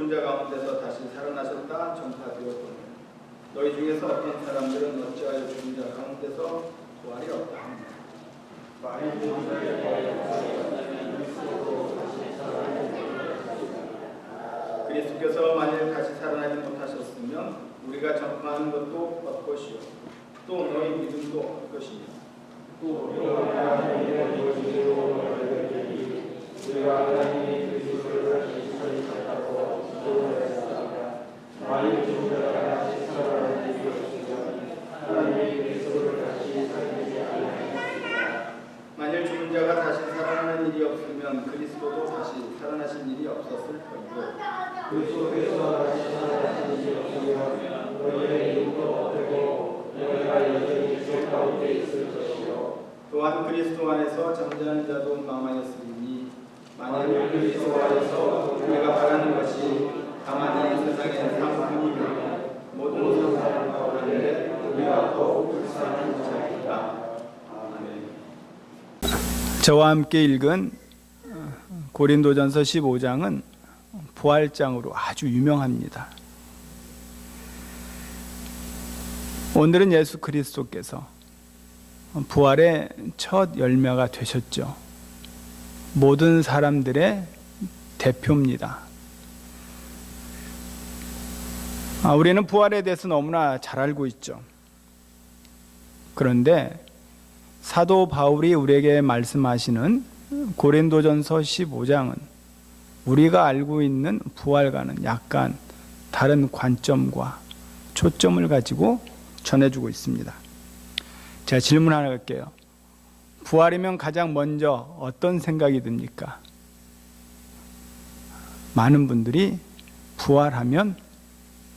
죽은 자 가운데서 다시 살아나셨다 전파되었거늘 너희 중에서 어떤 사람들은 어찌하여 죽은 자 가운데서 부활이 없다 합니다. 그리스도께서 만일 다시 살아나지 못하셨으면 우리가 전파하는 것도 헛것이요 또 너희 믿음도 헛것이니 우리가 하나님의 그리스도를 다시 살리셨다고 선포하였습니다. 만일 죽은 자가 다시 살아나는 일이 없으면 하나님의 그리스도를 다시 살리지 아니하였습니다. 만일 죽은 자가 다시 살아나는 일이 없으면 그리스도도 다시 살아나신 일이 없었을 것이고 그리스도께서 다시 살아나신 일이 없으면 너희의 믿음도 헛되고 너희가 여전히 죄 가운데 있을 것이요 또한 그리스도 안에서 잠자는 자도 망하였으니 만일 그리스도 안에서 우리가 바라는 것이 가만히 세상의 상품이면 모든 사람 가운데 우리가 더욱 불쌍한 자이다. 아멘. 저와 함께 읽은 고린도전서 15장은 부활장으로 아주 유명합니다. 오늘은 예수 그리스도께서 부활의 첫 열매가 되셨죠. 모든 사람들의 대표입니다. 우리는 부활에 대해서 너무나 잘 알고 있죠. 그런데 사도 바울이 우리에게 말씀하시는 고린도전서 15장은 우리가 알고 있는 부활과는 약간 다른 관점과 초점을 가지고 전해주고 있습니다. 제가 질문 하나 할게요. 부활이면 가장 먼저 어떤 생각이 듭니까? 많은 분들이 부활하면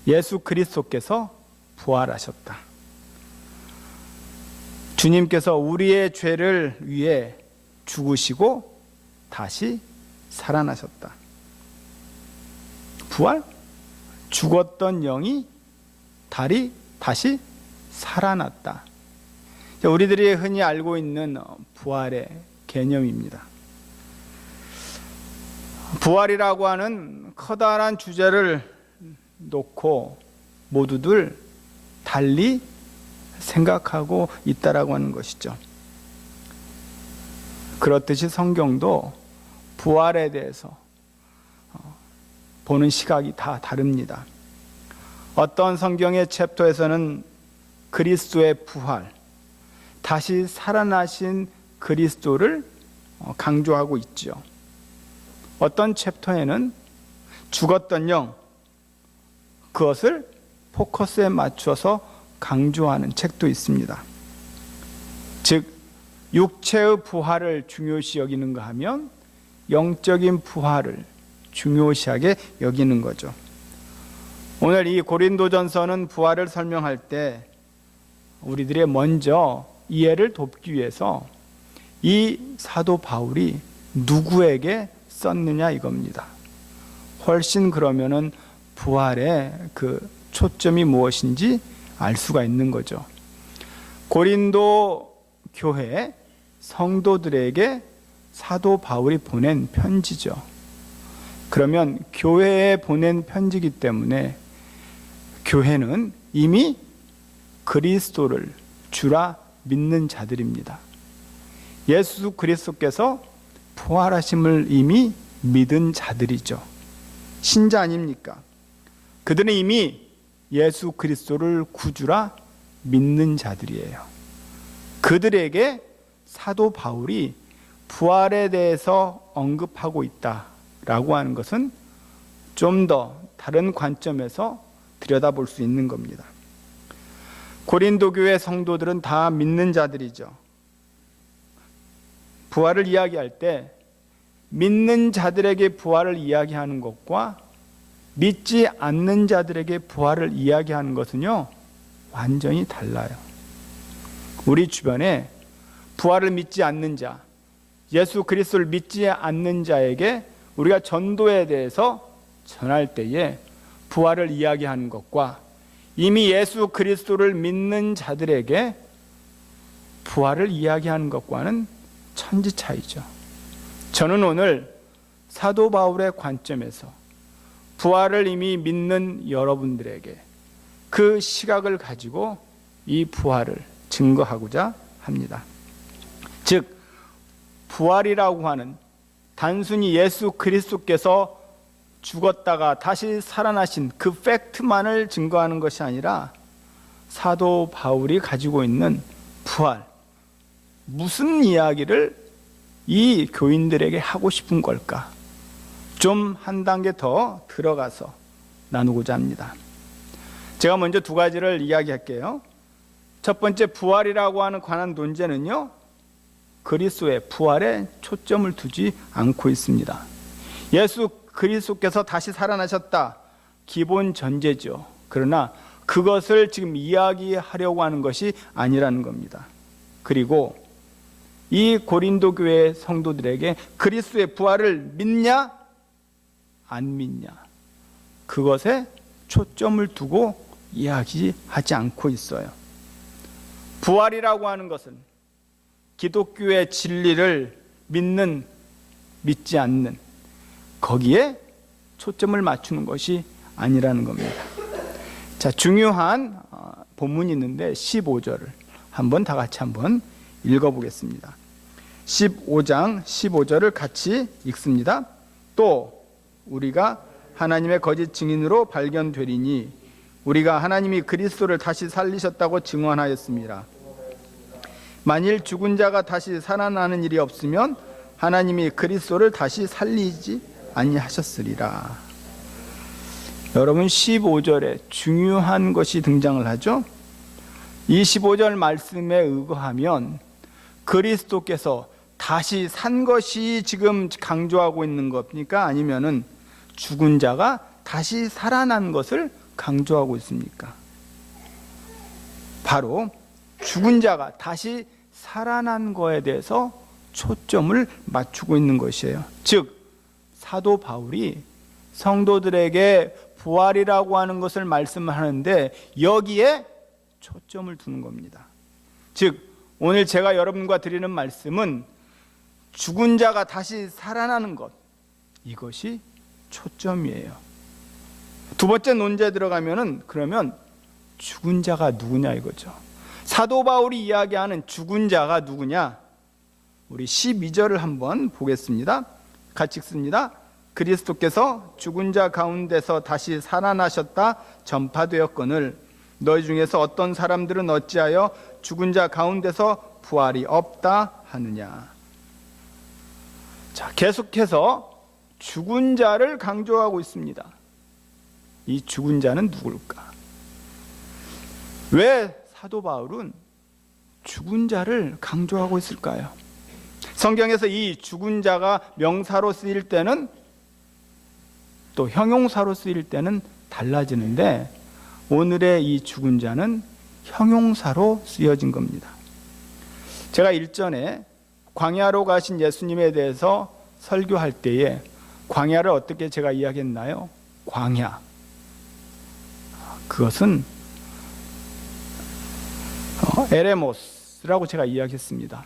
예수 그리스도께서 부활하셨다. 주님께서 우리의 죄를 위해 죽으시고 다시 살아나셨다. 부활? 죽었던 영이 다시 살아났다. 우리들이 흔히 알고 있는 부활의 개념입니다. 부활이라고 하는 커다란 주제를 놓고 모두들 달리 생각하고 있다라고 하는 것이죠. 그렇듯이 성경도 부활에 대해서 보는 시각이 다 다릅니다. 어떤 성경의 챕터에서는 그리스도의 부활, 다시 살아나신 그리스도를 강조하고 있죠. 어떤 챕터에는 죽었던 영, 그것을 포커스에 맞춰서 강조하는 책도 있습니다. 즉, 육체의 부활을 중요시 여기는가 하면 영적인 부활을 중요시하게 여기는 거죠. 오늘 이 고린도전서는 부활을 설명할 때 우리들의 먼저 이해를 돕기 위해서 이 사도 바울이 누구에게 썼느냐 이겁니다. 훨씬 그러면은 부활의 그 초점이 무엇인지 알 수가 있는 거죠. 고린도 교회 성도들에게 사도 바울이 보낸 편지죠. 그러면 교회에 보낸 편지이기 때문에 교회는 이미 그리스도를 주라 믿는 자들입니다. 예수 그리스도께서 부활하심을 이미 믿은 자들이죠. 신자 아닙니까? 그들은 이미 예수 그리스도를 구주라 믿는 자들이에요. 그들에게 사도 바울이 부활에 대해서 언급하고 있다라고 하는 것은 좀 더 다른 관점에서 들여다볼 수 있는 겁니다. 고린도 교회 성도들은 다 믿는 자들이죠. 부활을 이야기할 때 믿는 자들에게 부활을 이야기하는 것과 믿지 않는 자들에게 부활을 이야기하는 것은요, 완전히 달라요. 우리 주변에 부활을 믿지 않는 자, 예수 그리스도를 믿지 않는 자에게 우리가 전도에 대해서 전할 때에 부활을 이야기하는 것과 이미 예수 그리스도를 믿는 자들에게 부활을 이야기하는 것과는 천지 차이죠. 저는 오늘 사도 바울의 관점에서 부활을 이미 믿는 여러분들에게 그 시각을 가지고 이 부활을 증거하고자 합니다. 즉, 부활이라고 하는 단순히 예수 그리스도께서 죽었다가 다시 살아나신 그 팩트만을 증거하는 것이 아니라 사도 바울이 가지고 있는 부활, 무슨 이야기를 이 교인들에게 하고 싶은 걸까? 좀 한 단계 더 들어가서 나누고자 합니다. 제가 먼저 두 가지를 이야기할게요. 첫 번째, 부활이라고 하는 관한 논제는요, 그리스도의 부활에 초점을 두지 않고 있습니다. 예수 그리스도께서 다시 살아나셨다, 기본 전제죠. 그러나 그것을 지금 이야기하려고 하는 것이 아니라는 겁니다. 그리고 이 고린도 교회 성도들에게 그리스도의 부활을 믿냐 안 믿냐, 그것에 초점을 두고 이야기하지 않고 있어요. 부활이라고 하는 것은 기독교의 진리를 믿는, 믿지 않는, 거기에 초점을 맞추는 것이 아니라는 겁니다. 자, 중요한 본문이 있는데 15절을 다 같이 한번 읽어보겠습니다. 15장 15절을 같이 읽습니다. 또 우리가 하나님의 거짓 증인으로 발견되리니 우리가 하나님이 그리스도를 다시 살리셨다고 증언하였습니다. 만일 죽은 자가 다시 살아나는 일이 없으면 하나님이 그리스도를 다시 살리지 아니하셨으리라. 여러분, 15절에 중요한 것이 등장을 하죠. 이 15절 말씀에 의거하면 그리스도께서 다시 산 것이 지금 강조하고 있는 겁니까? 아니면은 죽은 자가 다시 살아난 것을 강조하고 있습니까? 바로 죽은 자가 다시 살아난 거에 대해서 초점을 맞추고 있는 것이에요. 즉, 사도 바울이 성도들에게 부활이라고 하는 것을 말씀하는데 여기에 초점을 두는 겁니다. 즉, 오늘 제가 여러분과 드리는 말씀은 죽은 자가 다시 살아나는 것, 이것이 초점이에요. 두 번째 논제에 들어가면은 그러면 죽은 자가 누구냐 이거죠. 사도 바울이 이야기하는 죽은 자가 누구냐? 우리 12절을 한번 보겠습니다. 같이 읽습니다. 그리스도께서 죽은 자 가운데서 다시 살아나셨다 전파되었거늘 너희 중에서 어떤 사람들은 어찌하여 죽은 자 가운데서 부활이 없다 하느냐. 자, 계속해서 죽은 자를 강조하고 있습니다. 이 죽은 자는 누굴까? 왜 사도 바울은 죽은 자를 강조하고 있을까요? 성경에서 이 죽은 자가 명사로 쓰일 때는 또 형용사로 쓰일 때는 달라지는데 오늘의 이 죽은 자는 형용사로 쓰여진 겁니다. 제가 일전에 광야로 가신 예수님에 대해서 설교할 때에 광야를 어떻게 제가 이야기했나요? 광야, 그것은 에레모스라고 제가 이야기했습니다.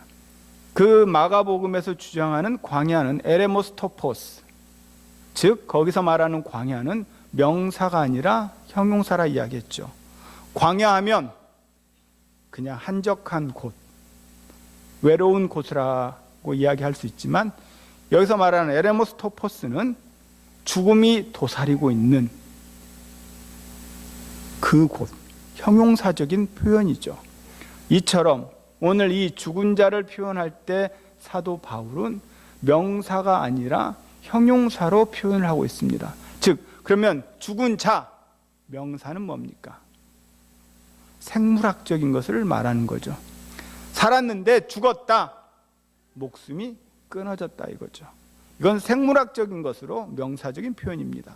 그 마가복음에서 주장하는 광야는 에레모스 토포스, 즉 거기서 말하는 광야는 명사가 아니라 형용사라 이야기했죠. 광야하면 그냥 한적한 곳, 외로운 곳이라고 이야기할 수 있지만 여기서 말하는 에레모스 토포스는 죽음이 도사리고 있는 그 곳, 형용사적인 표현이죠. 이처럼 오늘 이 죽은 자를 표현할 때 사도 바울은 명사가 아니라 형용사로 표현을 하고 있습니다. 즉, 그러면 죽은 자, 명사는 뭡니까? 생물학적인 것을 말하는 거죠. 살았는데 죽었다, 목숨이 끊어졌다 이거죠. 이건 생물학적인 것으로 명사적인 표현입니다.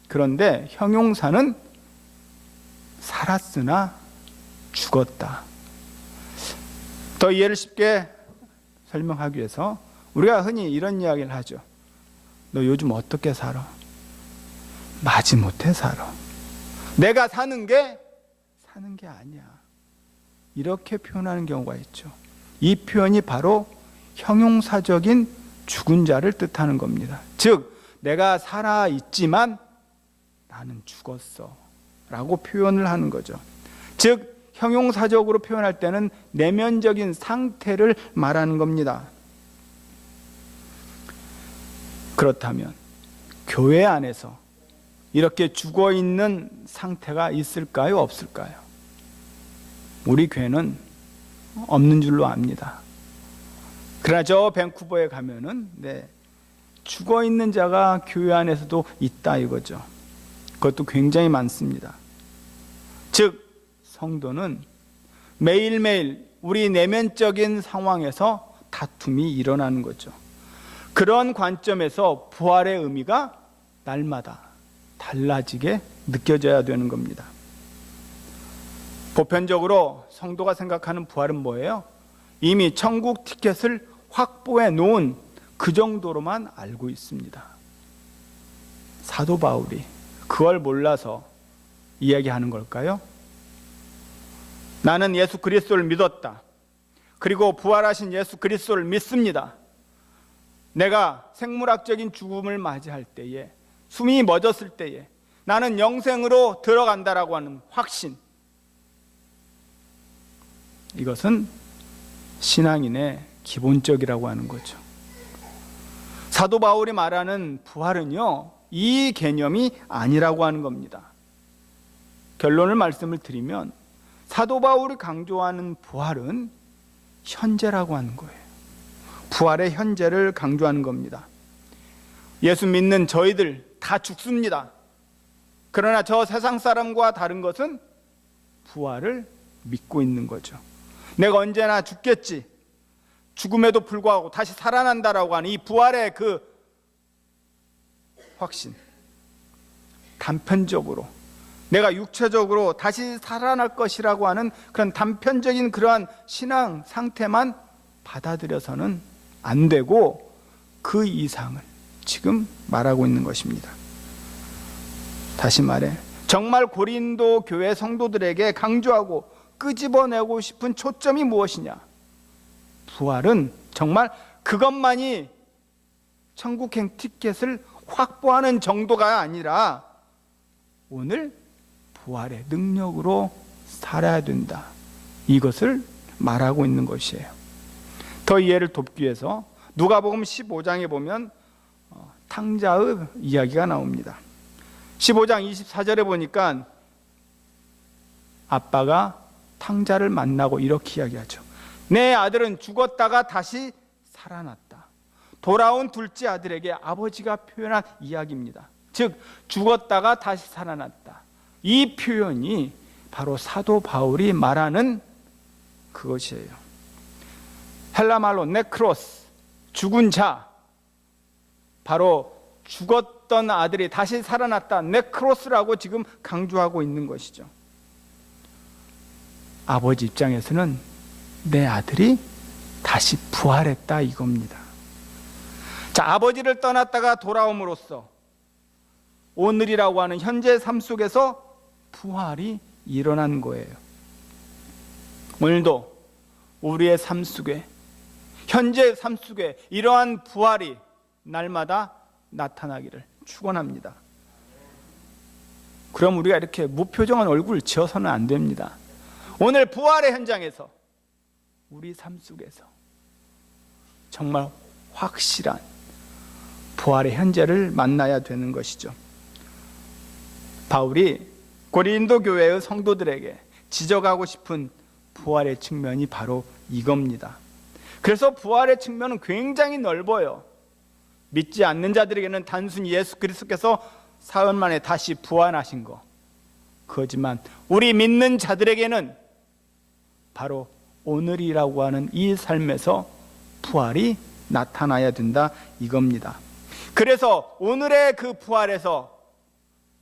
그런데 형용사는 살았으나 죽었다. 더 이해를 쉽게 설명하기 위해서 우리가 흔히 이런 이야기를 하죠. 너 요즘 어떻게 살아? 마지못해 살아. 내가 사는 게 아니야. 이렇게 표현하는 경우가 있죠. 이 표현이 바로 형용사적인 죽은 자를 뜻하는 겁니다. 즉, 내가 살아있지만 나는 죽었어 라고 표현을 하는 거죠. 즉 형용사적으로 표현할 때는 내면적인 상태를 말하는 겁니다. 그렇다면 교회 안에서 이렇게 죽어 있는 상태가 있을까요? 없을까요? 우리 교회는 없는 줄로 압니다. 그러나 저 밴쿠버에 가면은 죽어 있는 자가 교회 안에서도 있다 이거죠. 그것도 굉장히 많습니다. 즉 성도는 매일매일 우리 내면적인 상황에서 다툼이 일어나는 거죠. 그런 관점에서 부활의 의미가 날마다 달라지게 느껴져야 되는 겁니다. 보편적으로 성도가 생각하는 부활은 뭐예요? 이미 천국 티켓을 확보해 놓은 그 정도로만 알고 있습니다. 사도 바울이 그걸 몰라서 이야기하는 걸까요? 나는 예수 그리스도를 믿었다. 그리고 부활하신 예수 그리스도를 믿습니다. 내가 생물학적인 죽음을 맞이할 때에, 숨이 멎었을 때에 나는 영생으로 들어간다라고 하는 확신, 이것은 신앙인의 기본적이라고 하는 거죠. 사도 바울이 말하는 부활은요, 이 개념이 아니라고 하는 겁니다. 결론을 말씀을 드리면 사도 바울이 강조하는 부활은 현재라고 하는 거예요. 부활의 현재를 강조하는 겁니다. 예수 믿는 저희들 다 죽습니다. 그러나 저 세상 사람과 다른 것은 부활을 믿고 있는 거죠. 내가 언제나 죽겠지, 죽음에도 불구하고 다시 살아난다라고 하는 이 부활의 그 확신, 단편적으로 내가 육체적으로 다시 살아날 것이라고 하는 그런 단편적인 그러한 신앙 상태만 받아들여서는 안 되고 그 이상을 지금 말하고 있는 것입니다. 다시 말해 정말 고린도 교회 성도들에게 강조하고 끄집어내고 싶은 초점이 무엇이냐? 부활은 정말 그것만이 천국행 티켓을 확보하는 정도가 아니라 오늘 부활의 능력으로 살아야 된다, 이것을 말하고 있는 것이에요. 더 이해를 돕기 위해서 누가복음 15장에 보면 탕자의 이야기가 나옵니다. 15장 24절에 보니까 아빠가 탕자를 만나고 이렇게 이야기하죠. 내 아들은 죽었다가 다시 살아났다. 돌아온 둘째 아들에게 아버지가 표현한 이야기입니다. 즉 죽었다가 다시 살아났다. 이 표현이 바로 사도 바울이 말하는 그것이에요. 헬라 말로 네크로스, 죽은 자, 바로 죽었던 아들이 다시 살아났다, 네크로스라고 지금 강조하고 있는 것이죠. 아버지 입장에서는 내 아들이 다시 부활했다 이겁니다. 자, 아버지를 떠났다가 돌아옴으로써 오늘이라고 하는 현재 삶 속에서 부활이 일어난 거예요. 오늘도 우리의 삶 속에, 현재 삶 속에 이러한 부활이 날마다 나타나기를 축원합니다. 그럼 우리가 이렇게 무표정한 얼굴 지어서는 안 됩니다. 오늘 부활의 현장에서 우리 삶 속에서 정말 확실한 부활의 현재를 만나야 되는 것이죠. 바울이 고린도 교회의 성도들에게 지적하고 싶은 부활의 측면이 바로 이겁니다. 그래서 부활의 측면은 굉장히 넓어요. 믿지 않는 자들에게는 단순히 예수 그리스도께서 사흘 만에 다시 부활하신 거 그거지만, 우리 믿는 자들에게는 바로 오늘이라고 하는 이 삶에서 부활이 나타나야 된다 이겁니다. 그래서 오늘의 그 부활에서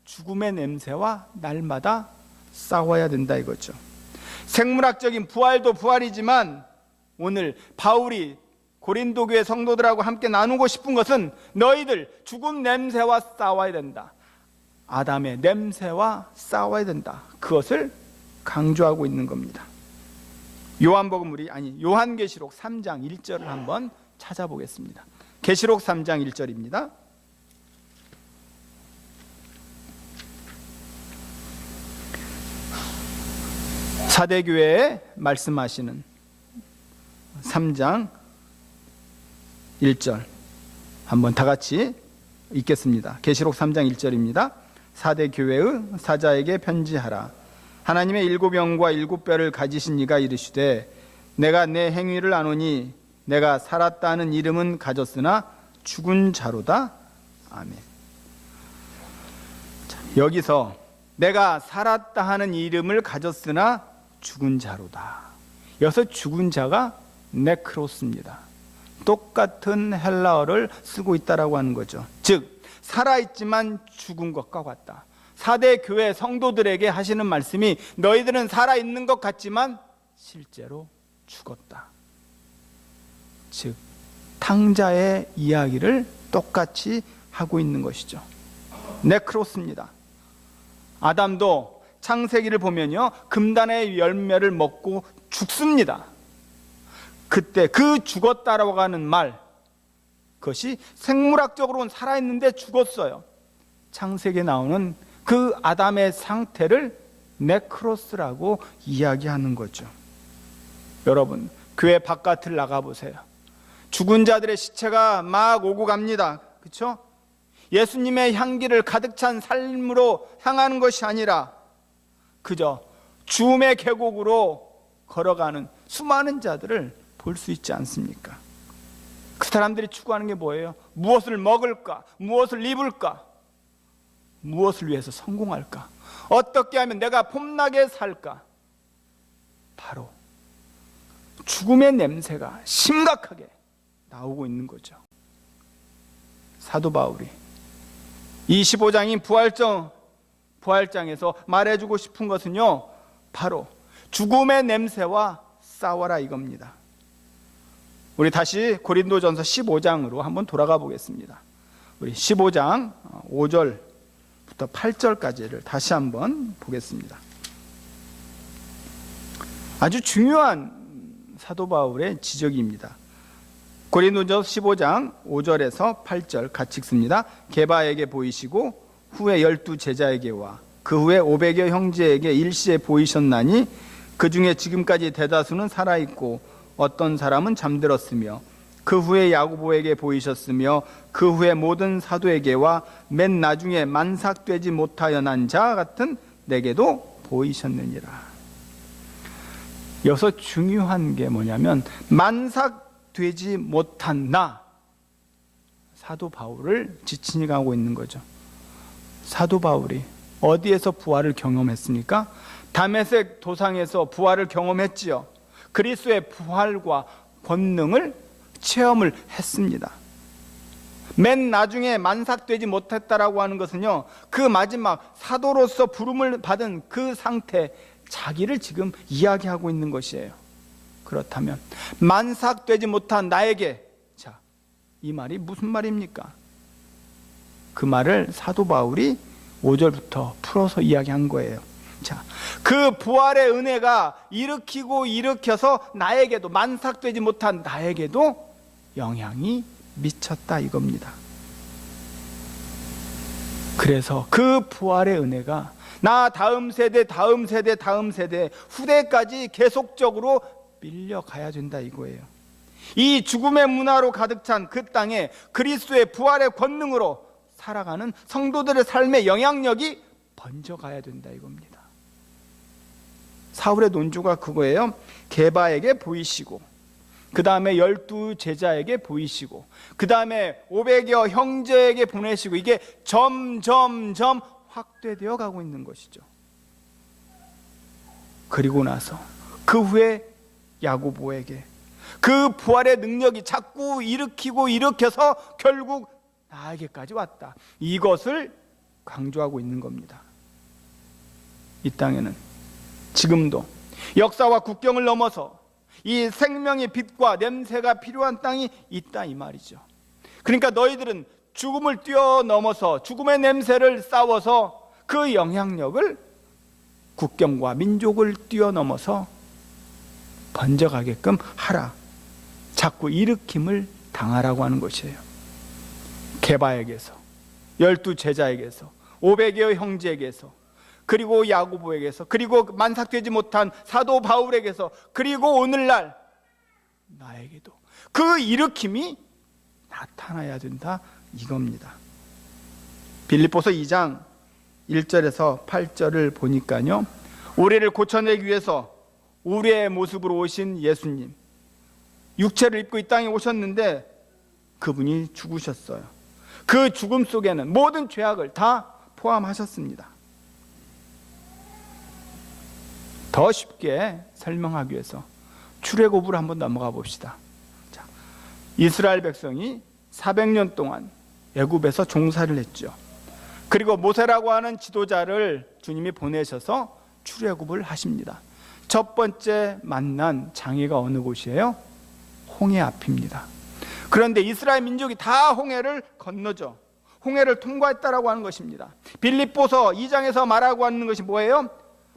죽음의 냄새와 날마다 싸워야 된다 이거죠. 생물학적인 부활도 부활이지만 오늘 바울이 고린도 교회 성도들하고 함께 나누고 싶은 것은 너희들 죽음 냄새와 싸워야 된다, 아담의 냄새와 싸워야 된다, 그것을 강조하고 있는 겁니다. 요한계시록 3장 1절을 한번 찾아보겠습니다. 계시록 3장 1절입니다. 사대교회에 말씀하시는 3장 1절 한번 다 같이 읽겠습니다. 계시록 3장 1절입니다. 사대교회의 사자에게 편지하라. 하나님의 7영과 7뼈를 가지신 이가 이르시되 내가 내 행위를 아노니 내가 살았다 하는 이름은 가졌으나 죽은 자로다. 아멘. 자, 여기서 내가 살았다 하는 이름을 가졌으나 죽은 자로다. 여기서 죽은 자가 네크로스입니다. 똑같은 헬라어를 쓰고 있다라고 하는 거죠. 즉 살아있지만 죽은 것과 같다. 사대 교회 성도들에게 하시는 말씀이 너희들은 살아있는 것 같지만 실제로 죽었다. 즉 탕자의 이야기를 똑같이 하고 있는 것이죠. 네크로스입니다. 아담도 창세기를 보면요, 금단의 열매를 먹고 죽습니다. 그때 그 죽었다라고 하는 말, 그것이 생물학적으로는 살아있는데 죽었어요. 창세기에 나오는 그 아담의 상태를 네크로스라고 이야기하는 거죠. 여러분, 교회 바깥을 나가보세요. 죽은 자들의 시체가 막 오고 갑니다. 그렇죠? 예수님의 향기를 가득 찬 삶으로 향하는 것이 아니라 그저 죽음의 계곡으로 걸어가는 수많은 자들을 볼 수 있지 않습니까? 그 사람들이 추구하는 게 뭐예요? 무엇을 먹을까? 무엇을 입을까? 무엇을 위해서 성공할까? 어떻게 하면 내가 폼나게 살까? 바로 죽음의 냄새가 심각하게 나오고 있는 거죠. 사도 바울이 25장인 부활장에서 말해주고 싶은 것은요, 바로 죽음의 냄새와 싸워라 이겁니다. 우리 다시 고린도전서 15장으로 한번 돌아가 보겠습니다. 우리 15장 5절부터 8절까지를 다시 한번 보겠습니다. 아주 중요한 사도 바울의 지적입니다. 고린도전서 15장 5절에서 8절 같이 읽습니다. 게바에게 보이시고 후에 12 제자에게와 그 후에 500여 형제에게 일시에 보이셨나니 그 중에 지금까지 대다수는 살아있고 어떤 사람은 잠들었으며 그 후에 야고보에게 보이셨으며 그 후에 모든 사도에게와 맨 나중에 만삭되지 못하여 난 자 같은 내게도 보이셨느니라. 여기서 중요한 게 뭐냐면 만삭되지 못한 나, 사도 바울을 지칭해 가고 있는 거죠. 사도 바울이 어디에서 부활을 경험했습니까? 다메섹 도상에서 부활을 경험했지요. 그리스도의 부활과 권능을 체험을 했습니다. 맨 나중에 만삭되지 못했다라고 하는 것은요, 그 마지막 사도로서 부름을 받은 그 상태, 자기를 지금 이야기하고 있는 것이에요. 그렇다면 만삭되지 못한 나에게, 자, 이 말이 무슨 말입니까? 그 말을 사도 바울이 5절부터 풀어서 이야기한 거예요. 자, 그 부활의 은혜가 일으켜서 나에게도, 만삭되지 못한 나에게도 영향이 미쳤다 이겁니다. 그래서 그 부활의 은혜가 나 다음 세대 후대까지 계속적으로 밀려가야 된다 이거예요. 이 죽음의 문화로 가득 찬 그 땅에 그리스도의 부활의 권능으로 살아가는 성도들의 삶의 영향력이 번져가야 된다 이겁니다. 사울의 논조가 그거예요. 게바에게 보이시고, 그 다음에 12 제자에게 보이시고, 그 다음에 500여 형제에게 보내시고, 이게 점점점 확대되어 가고 있는 것이죠. 그리고 나서 그 후에 야고보에게 그 부활의 능력이 자꾸 일으켜서 결국 나에게까지 왔다. 이것을 강조하고 있는 겁니다. 이 땅에는 지금도 역사와 국경을 넘어서 이 생명의 빛과 냄새가 필요한 땅이 있다 이 말이죠. 그러니까 너희들은 죽음을 뛰어넘어서 죽음의 냄새를 싸워서 그 영향력을 국경과 민족을 뛰어넘어서 번져가게끔 하라. 자꾸 일으킴을 당하라고 하는 것이에요. 게바에게서, 12 제자에게서, 500여 형제에게서, 그리고 야고보에게서, 그리고 만삭되지 못한 사도 바울에게서, 그리고 오늘날 나에게도 그 일으킴이 나타나야 된다, 이겁니다. 빌립보서 2장 1절에서 8절을 보니까요, 우리를 고쳐내기 위해서 우리의 모습으로 오신 예수님, 육체를 입고 이 땅에 오셨는데 그분이 죽으셨어요. 그 죽음 속에는 모든 죄악을 다 포함하셨습니다. 더 쉽게 설명하기 위해서 출애굽으로 한번 넘어가 봅시다. 자, 이스라엘 백성이 400년 동안 애굽에서 종살이를 했죠. 그리고 모세라고 하는 지도자를 주님이 보내셔서 출애굽을 하십니다. 첫 번째 만난 장애가 어느 곳이에요? 홍해 앞입니다. 그런데 이스라엘 민족이 다 홍해를 건너죠. 홍해를 통과했다라고 하는 것입니다. 빌립보서 2장에서 말하고 하는 것이 뭐예요?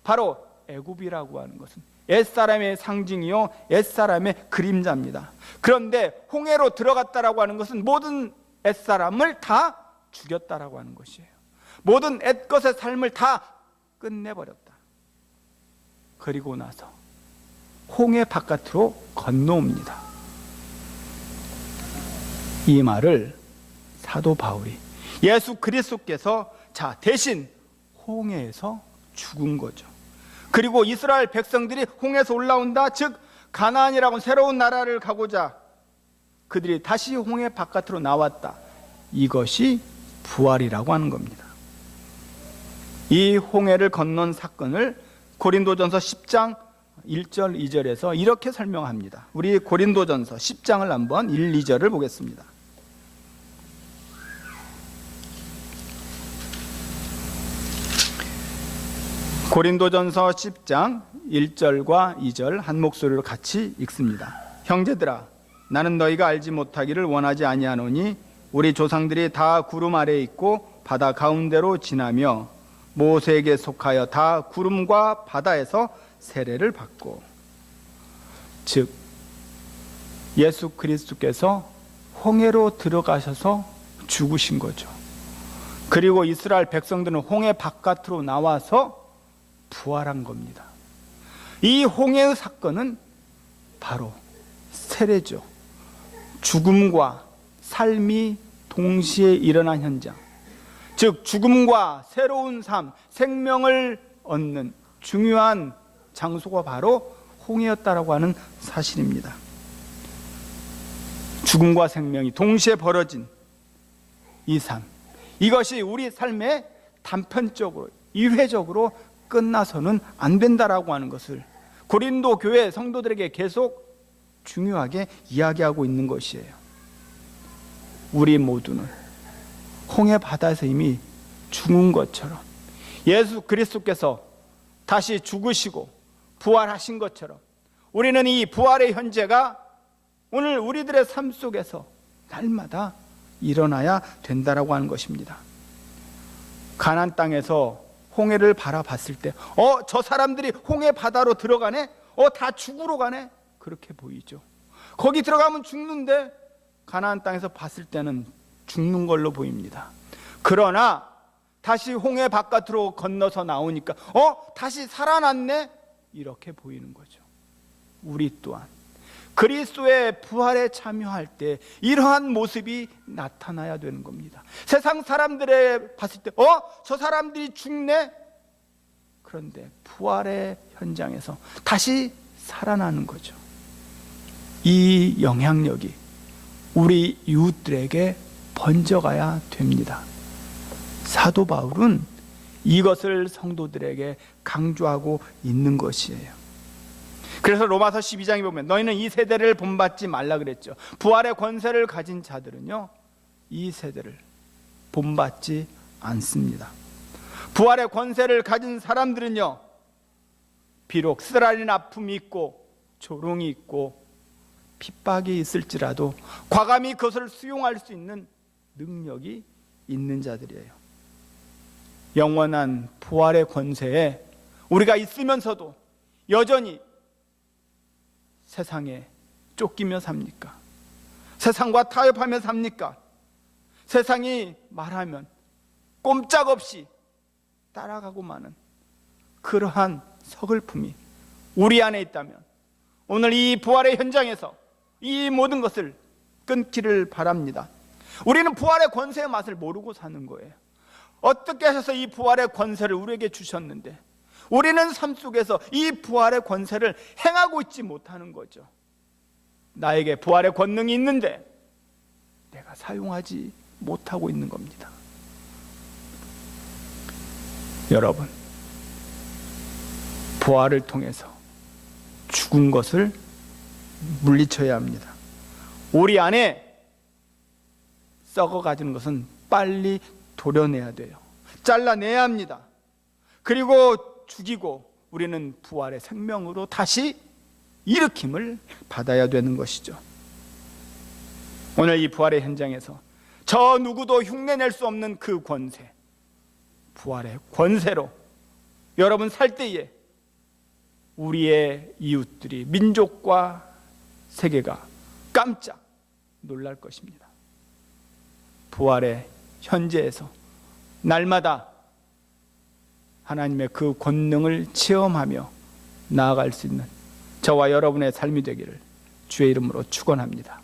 바로 애굽이라고 하는 것은 옛사람의 상징이요, 옛사람의 그림자입니다. 그런데 홍해로 들어갔다라고 하는 것은 모든 옛사람을 다 죽였다라고 하는 것이에요. 모든 옛것의 삶을 다 끝내버렸다. 그리고 나서 홍해 바깥으로 건너옵니다. 이 말을 사도 바울이 예수 그리스도께서 대신 홍해에서 죽은 거죠. 그리고 이스라엘 백성들이 홍해에서 올라온다, 즉 가나안이라고 새로운 나라를 가고자 그들이 다시 홍해 바깥으로 나왔다. 이것이 부활이라고 하는 겁니다. 이 홍해를 건넌 사건을 고린도전서 10장 1절 2절에서 이렇게 설명합니다. 우리 고린도전서 10장을 한번 1, 2절을 보겠습니다. 고린도전서 10장 1절과 2절 한 목소리로 같이 읽습니다. 형제들아, 나는 너희가 알지 못하기를 원하지 아니하노니 우리 조상들이 다 구름 아래에 있고 바다 가운데로 지나며 모세에게 속하여 다 구름과 바다에서 세례를 받고, 즉 예수 그리스도께서 홍해로 들어가셔서 죽으신 거죠. 그리고 이스라엘 백성들은 홍해 바깥으로 나와서 부활한 겁니다. 이 홍해의 사건은 바로 세례죠. 죽음과 삶이 동시에 일어난 현장, 즉 죽음과 새로운 삶, 생명을 얻는 중요한 장소가 바로 홍해였다라고 하는 사실입니다. 죽음과 생명이 동시에 벌어진 이 삶, 이것이 우리 삶에 단편적으로, 이회적으로 끝나서는 안 된다라고 하는 것을 고린도 교회 성도들에게 계속 중요하게 이야기하고 있는 것이에요. 우리 모두는 홍해 바다에서 이미 죽은 것처럼 예수 그리스도께서 다시 죽으시고 부활하신 것처럼 우리는 이 부활의 현재가 오늘 우리들의 삶 속에서 날마다 일어나야 된다라고 하는 것입니다. 가나안 땅에서 홍해를 바라봤을 때 저 사람들이 홍해 바다로 들어가네? 다 죽으러 가네? 그렇게 보이죠. 거기 들어가면 죽는데 가나안 땅에서 봤을 때는 죽는 걸로 보입니다. 그러나 다시 홍해 바깥으로 건너서 나오니까 다시 살아났네? 이렇게 보이는 거죠. 우리 또한 그리스도의 부활에 참여할 때 이러한 모습이 나타나야 되는 겁니다. 세상 사람들에 봤을 때 저 사람들이 죽네? 그런데 부활의 현장에서 다시 살아나는 거죠. 이 영향력이 우리 이웃들에게 번져가야 됩니다. 사도 바울은 이것을 성도들에게 강조하고 있는 것이에요. 그래서 로마서 12장에 보면 너희는 이 세대를 본받지 말라 그랬죠. 부활의 권세를 가진 자들은요, 이 세대를 본받지 않습니다. 부활의 권세를 가진 사람들은요, 비록 쓰라린 아픔이 있고 조롱이 있고 핍박이 있을지라도 과감히 그것을 수용할 수 있는 능력이 있는 자들이에요. 영원한 부활의 권세에 우리가 있으면서도 여전히 세상에 쫓기며 삽니까? 세상과 타협하며 삽니까? 세상이 말하면 꼼짝없이 따라가고 마는 그러한 서글픔이 우리 안에 있다면 오늘 이 부활의 현장에서 이 모든 것을 끊기를 바랍니다. 우리는 부활의 권세의 맛을 모르고 사는 거예요. 어떻게 하셔서 이 부활의 권세를 우리에게 주셨는데 우리는 삶 속에서 이 부활의 권세를 행하고 있지 못하는 거죠. 나에게 부활의 권능이 있는데 내가 사용하지 못하고 있는 겁니다. 여러분, 부활을 통해서 죽은 것을 물리쳐야 합니다. 우리 안에 썩어가지는 것은 빨리 도려내야 돼요. 잘라내야 합니다. 그리고 죽이고 우리는 부활의 생명으로 다시 일으킴을 받아야 되는 것이죠. 오늘 이 부활의 현장에서 저 누구도 흉내낼 수 없는 그 권세, 부활의 권세로 여러분 살 때에 우리의 이웃들이, 민족과 세계가 깜짝 놀랄 것입니다. 부활의 현재에서 날마다 하나님의 그 권능을 체험하며 나아갈 수 있는 저와 여러분의 삶이 되기를 주의 이름으로 축원합니다.